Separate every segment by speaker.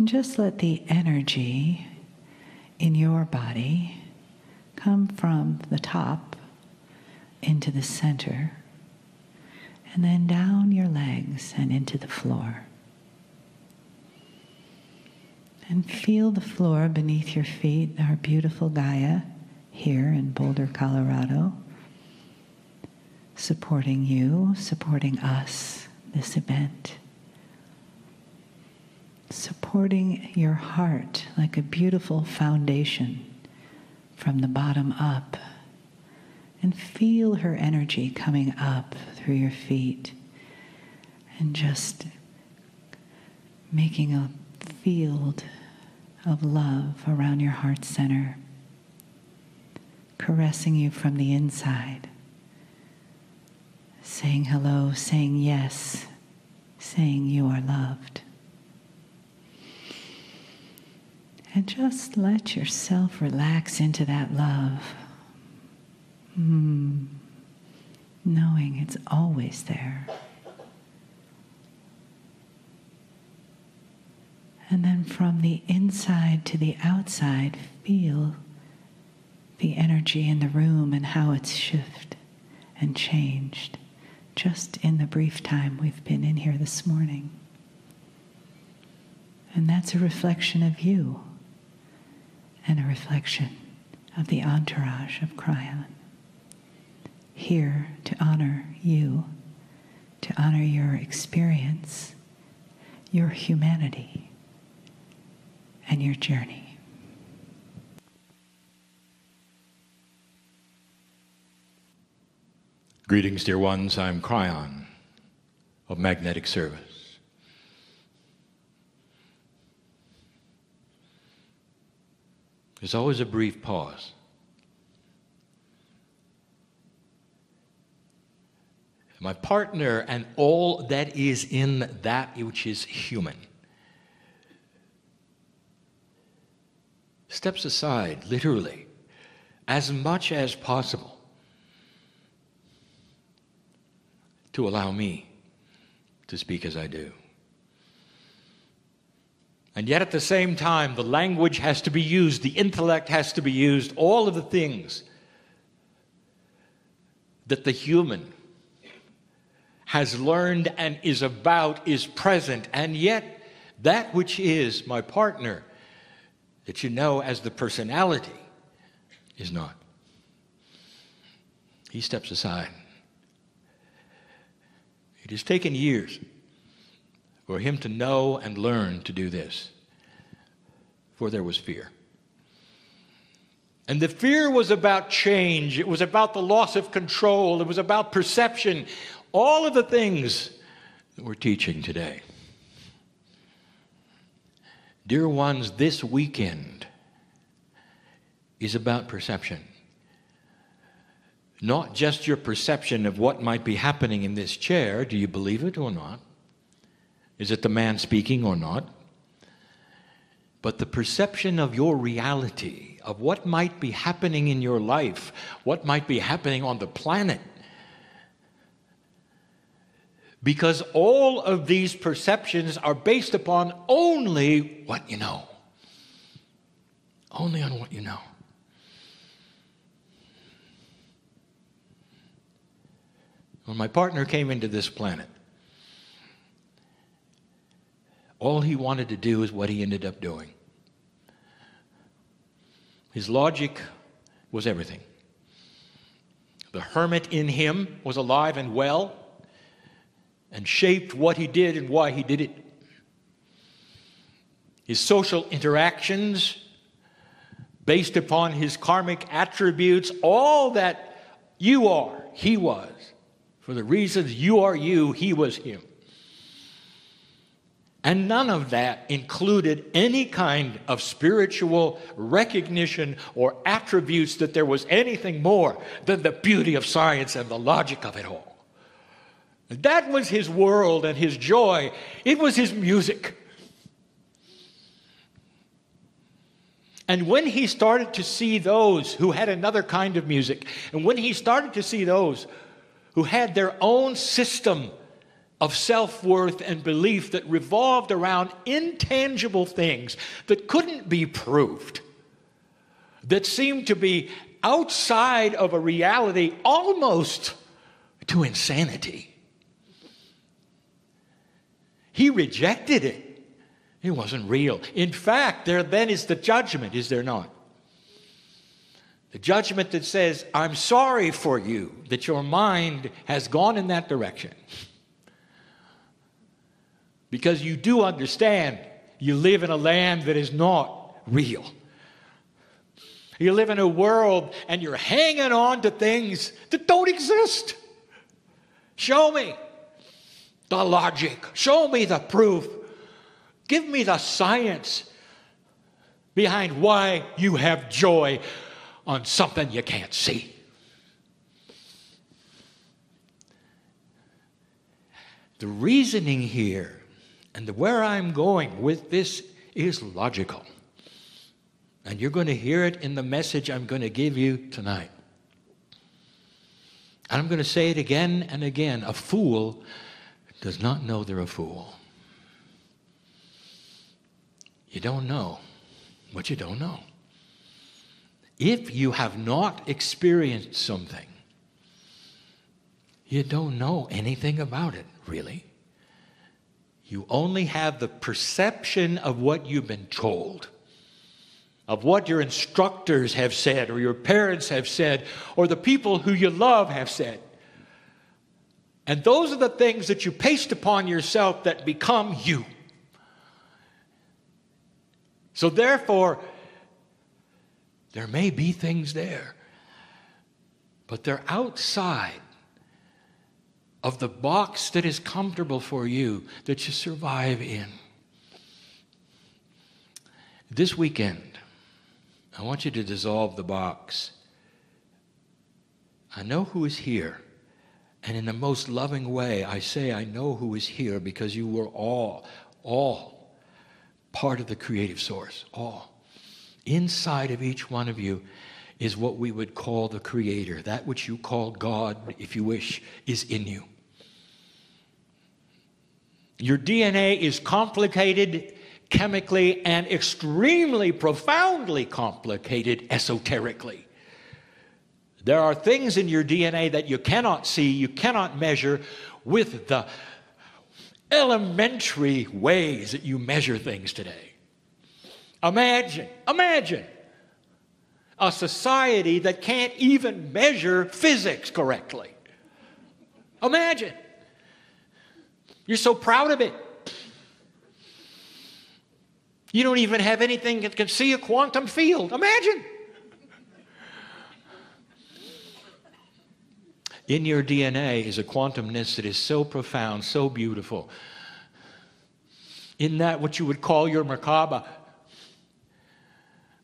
Speaker 1: And just let the energy in your body come from the top into the center, and then down your legs and into the floor. And feel the floor beneath your feet, our beautiful Gaia here in Boulder, Colorado, supporting you, supporting us, this event. Supporting your heart like a beautiful foundation from the bottom up. And feel her energy coming up through your feet and just making a field of love around your heart center, caressing you from the inside, saying hello, saying yes, saying you are loved. And just let yourself relax into that love, knowing it's always there. And then from the inside to the outside, feel the energy in the room and how it's shifted and changed just in the brief time we've been in here this morning. And that's a reflection of you and a reflection of the entourage of Kryon. Here to honor you, to honor your experience, your humanity, and your journey.
Speaker 2: Greetings, dear ones. I'm Kryon of Magnetic Service. There's always a brief pause. My partner and all that is in that which is human steps aside, literally, as much as possible to allow me to speak as I do. And yet at the same time, the language has to be used, the intellect has to be used, all of the things that the human has learned and is about is present. And yet that which is my partner, that you know as the personality, is not. He steps aside. It has taken years for him to know and learn to do this, for there was fear. And the fear was about change. It was about the loss of control. It was about perception. All of the things that we're teaching today. Dear ones, this weekend is about perception. Not just your perception of what might be happening in this chair. Do you believe it or not? Is it the man speaking or not? But the perception of your reality, of what might be happening in your life, what might be happening on the planet. Because all of these perceptions are based upon only what you know. Only on what you know. When my partner came into this planet, all he wanted to do is what he ended up doing. His logic was everything. The hermit in him was alive and well and shaped what he did and why he did it. His social interactions, based upon his karmic attributes, all that you are, he was. For the reasons you are you, he was him. And none of that included any kind of spiritual recognition or attributes that there was anything more than the beauty of science and the logic of it all. That was his world and his joy. It was his music. And when he started to see those who had another kind of music, and when he started to see those who had their own system of self-worth and belief that revolved around intangible things that couldn't be proved, that seemed to be outside of a reality almost to insanity. He rejected it. It wasn't real. In fact, there then is the judgment, is there not? The judgment that says, I'm sorry for you that your mind has gone in that direction. Because you do understand you live in a land that is not real. You live in a world and you're hanging on to things that don't exist. Show me the logic. Show me the proof. Give me the science behind why you have joy on something you can't see. The reasoning here and where I'm going with this is logical. And you're going to hear it in the message I'm going to give you tonight. And I'm going to say it again and again. A fool does not know they're a fool. You don't know what you don't know. If you have not experienced something, you don't know anything about it, really. You only have the perception of what you've been told, of what your instructors have said, or your parents have said, or the people who you love have said. And those are the things that you paste upon yourself that become you. So therefore, there may be things there, but they're outside of the box that is comfortable for you, that you survive in. This weekend, I want you to dissolve the box. I know who is here. And in the most loving way, I say I know who is here because you were all part of the creative source. All. Inside of each one of you is what we would call the Creator. That which you call God, if you wish, is in you. Your DNA is complicated chemically and extremely profoundly complicated esoterically. There are things in your DNA that you cannot see, you cannot measure with the elementary ways that you measure things today. Imagine a society that can't even measure physics correctly. Imagine. You're so proud of it. You don't even have anything that can see a quantum field. Imagine. In your DNA is a quantumness that is so profound, so beautiful. In that what you would call your Merkaba,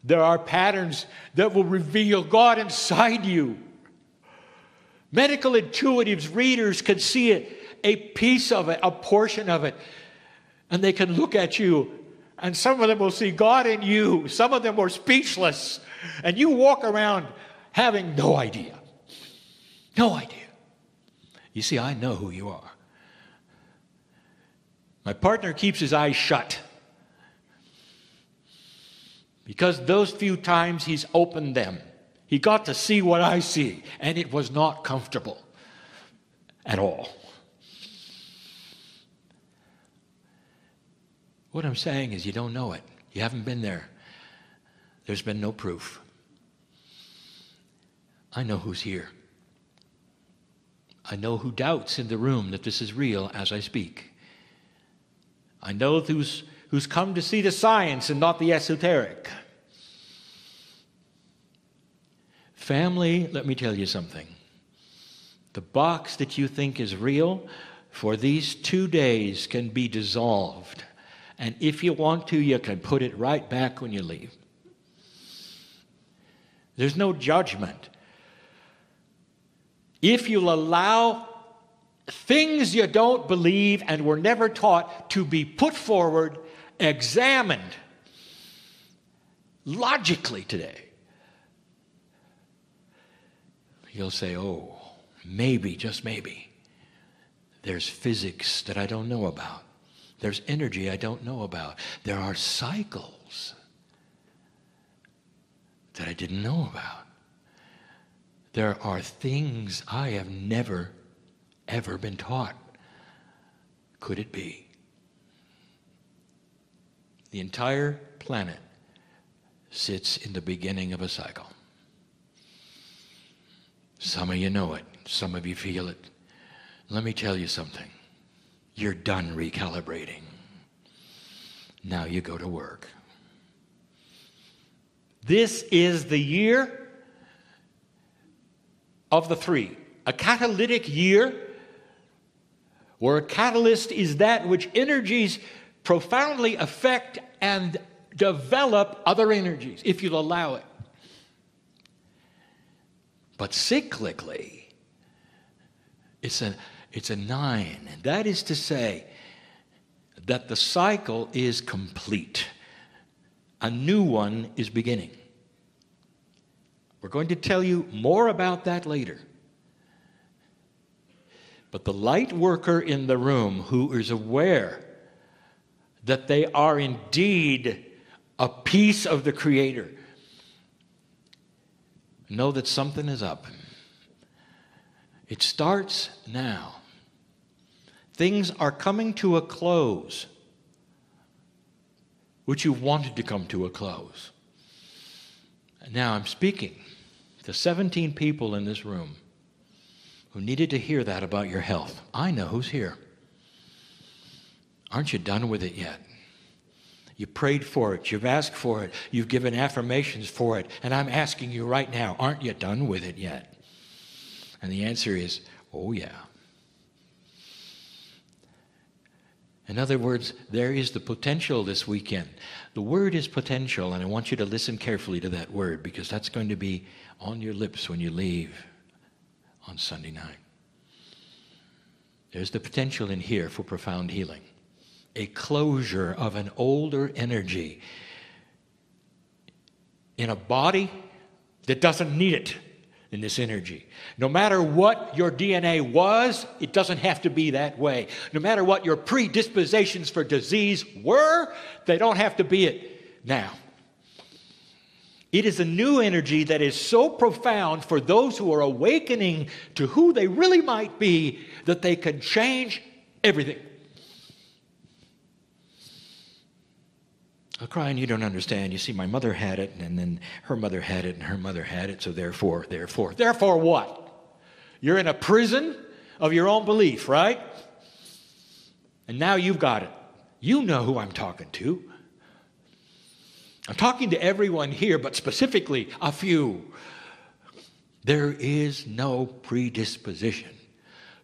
Speaker 2: there are patterns that will reveal God inside you. Medical intuitives, readers can see it, a piece of it, a portion of it, and they can look at you, and some of them will see God in you. Some of them were speechless, and you walk around having no idea. No idea. You see, I know who you are. My partner keeps his eyes shut because those few times he's opened them, he got to see what I see, and it was not comfortable at all. What I'm saying is you don't know it. You haven't been there. There's been no proof. I know who's here. I know who doubts in the room that this is real as I speak. I know who's come to see the science and not the esoteric. Family, let me tell you something. The box that you think is real for these 2 days can be dissolved. And if you want to, you can put it right back when you leave. There's no judgment. If you'll allow things you don't believe and were never taught to be put forward, examined logically today, you'll say, oh, maybe, just maybe, There's physics that I don't know about. There's energy I don't know about. There are cycles that I didn't know about. There are things I have never, ever been taught. Could it be? The entire planet sits in the beginning of a cycle. Some of you know it. Some of you feel it. Let me tell you something. You're done recalibrating. Now you go to work. This is the year of the three. A catalytic year, where a catalyst is that which energies profoundly affect and develop other energies, if you'll allow it. But cyclically, it's a 9. And that is to say that the cycle is complete. A new one is beginning. We're going to tell you more about that later. But the light worker in the room who is aware that they are indeed a piece of the Creator, know that something is up. It starts now. Things are coming to a close, which you wanted to come to a close. Now I'm speaking to 17 people in this room who needed to hear that about your health. I know who's here. Aren't you done with it yet? You prayed for it. You've asked for it. You've given affirmations for it. And I'm asking you right now, aren't you done with it yet? And the answer is, oh yeah. In other words, there is the potential this weekend. The word is potential, and I want you to listen carefully to that word, because that's going to be on your lips when you leave on Sunday night. There's the potential in here for profound healing. A closure of an older energy in a body that doesn't need it in this energy. No matter what your DNA was, it doesn't have to be that way. No matter what your predispositions for disease were, they don't have to be it now. It is a new energy that is so profound for those who are awakening to who they really might be that they can change everything. Oh, Kryon, you don't understand. You see, my mother had it, and then her mother had it, and her mother had it, so therefore what? You're in a prison of your own belief, right? And now you've got it. You know who I'm talking to. I'm talking to everyone here, but specifically a few. There is no predisposition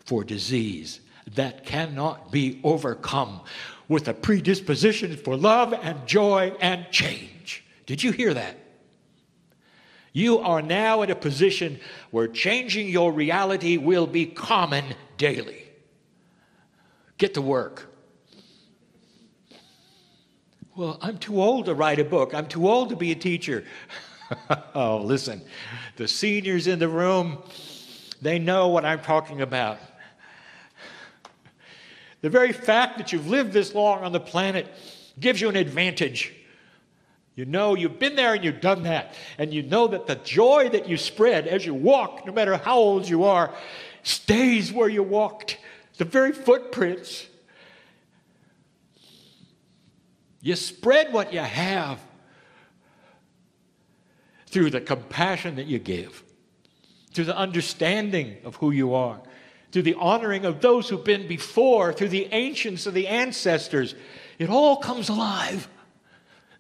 Speaker 2: for disease that cannot be overcome with a predisposition for love and joy and change. Did you hear that? You are now in a position where changing your reality will be common daily. Get to work. Well, I'm too old to write a book. I'm too old to be a teacher. Oh, listen, the seniors in the room, they know what I'm talking about. The very fact that you've lived this long on the planet gives you an advantage. You know you've been there and you've done that. And you know that the joy that you spread as you walk, no matter how old you are, stays where you walked. The very footprints. You spread what you have through the compassion that you give, through the understanding of who you are, through the honoring of those who've been before, through the ancients of the ancestors. It all comes alive.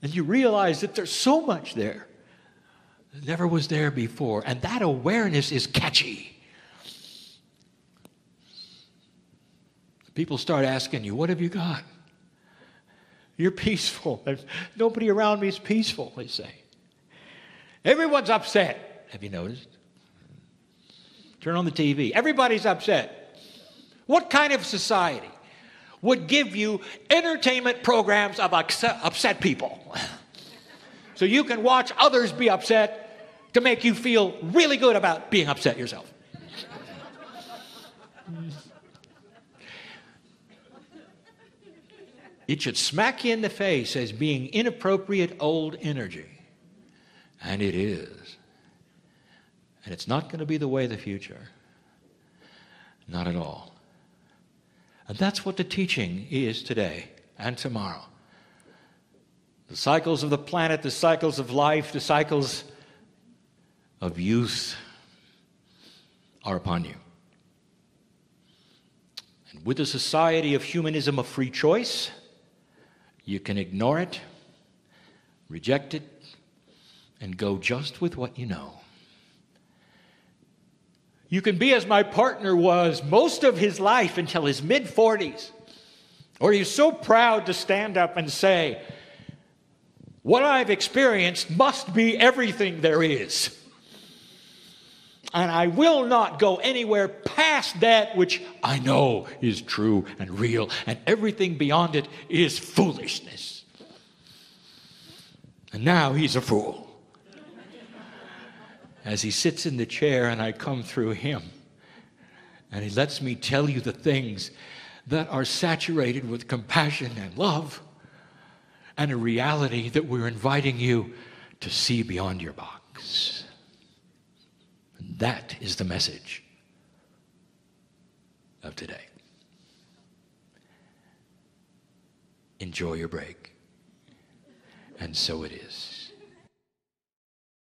Speaker 2: And you realize that there's so much there that never was there before. And that awareness is catchy. People start asking you, what have you got? You're peaceful. Nobody around me is peaceful, they say. Everyone's upset. Have you noticed? Turn on the TV. Everybody's upset. What kind of society would give you entertainment programs of upset people? So you can watch others be upset to make you feel really good about being upset yourself. it should smack you in the face as being inappropriate old energy. And it is. And it's not going to be the way of the future. Not at all. And that's what the teaching is today and tomorrow. The cycles of the planet, the cycles of life, the cycles of youth are upon you. And with a society of humanism of free choice, you can ignore it, reject it, and go just with what you know. You can be as my partner was most of his life until his mid-40s, or he's so proud to stand up and say, what I've experienced must be everything there is. And I will not go anywhere past that which I know is true and real, and everything beyond it is foolishness. And now he's a fool. As he sits in the chair and I come through him, and he lets me tell you the things that are saturated with compassion and love, and a reality that we're inviting you to see beyond your box. And that is the message of today. Enjoy your break. And so it is.